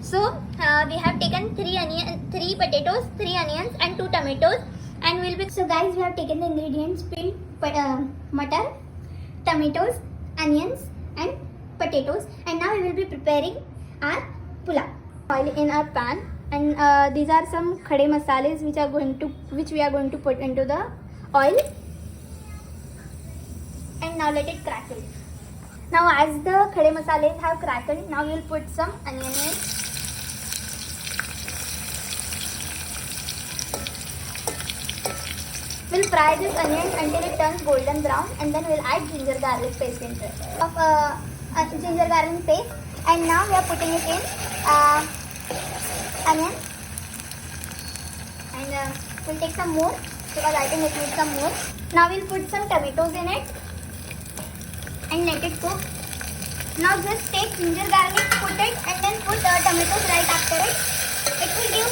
So we have taken 3 potatoes, 3 onions and 2 tomatoes, and we'll be. So guys, we have taken the ingredients: butter, tomatoes, onions and potatoes, and now we will be preparing our pulao. Oil in our pan, and these are some khade masales which we are going to put into the oil, and now let it crackle. Now as the khade masales have crackled, now we will put some onion in. We'll fry this onion until it turns golden brown, and then we'll add ginger garlic paste into it. Ginger garlic paste, and now we are putting it in onion, and we'll take some more because I think it needs some more. Now we'll put some tomatoes in it and let it cook. Now just take ginger garlic, put it, and then put tomatoes right after it. It will give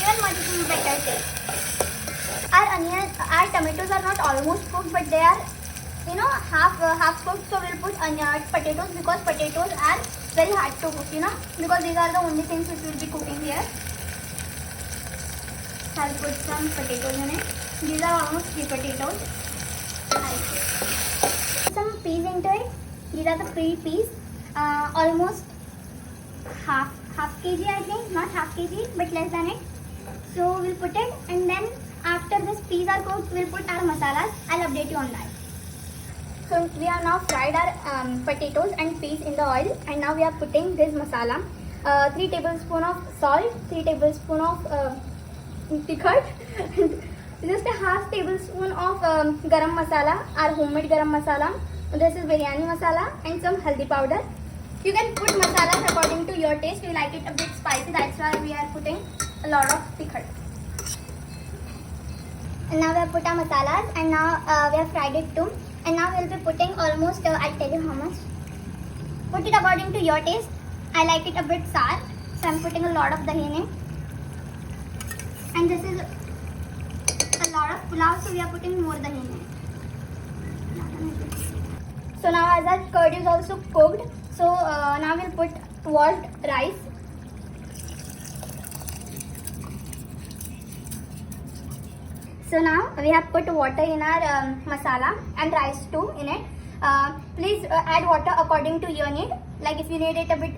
even much better taste. Our tomatoes are not almost cooked, but they are, half cooked. So we'll put potatoes, because potatoes are very hard to cook, because these are the only things which we'll be cooking here. So I'll put some potatoes in it. These are almost 3 potatoes. I'll put some peas into it. These are the peas, almost half kg, I think, not half kg, but less than it. So we'll put it, and then after this peas are cooked, we'll put our masalas. I'll update you on that. So we have now fried our potatoes and peas in the oil, and now we are putting this masala. 3 tablespoons of salt, 3 tablespoons of pickle, just a half tablespoon of garam masala, our homemade garam masala. This is biryani masala, and some haldi powder. You can put masalas according to your taste. You like it a bit spicy, that's why we are putting a lot of pickle. And now we have put our masalas, and now we have fried it too. And now we will be putting almost, I'll tell you how much. Put it according to your taste. I like it a bit sour, so I'm putting a lot of dahi in it. And this is a lot of pulao, so we are putting more dahi in it. So now as our curd is also cooked, so now we'll put washed rice. So now we have put water in our masala and rice too in it. Please add water according to your need. Like if you need it a bit,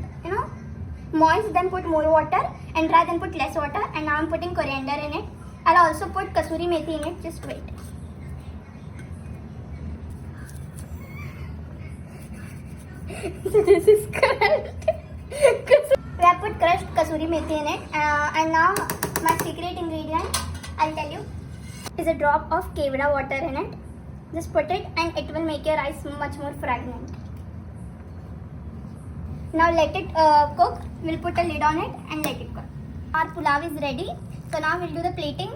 moist, then put more water, and dry, then put less water. And now I'm putting coriander in it. I'll also put kasuri methi in it. Just wait. So this is crushed. We have put crushed kasuri methi in it, and now my secret ingredient, I'll tell you, is a drop of kevda water in it. Just put it, and it will make your rice much more fragrant. Now let it cook. We'll put a lid on it and let it cook. Our pulao is ready. So now we'll do the plating.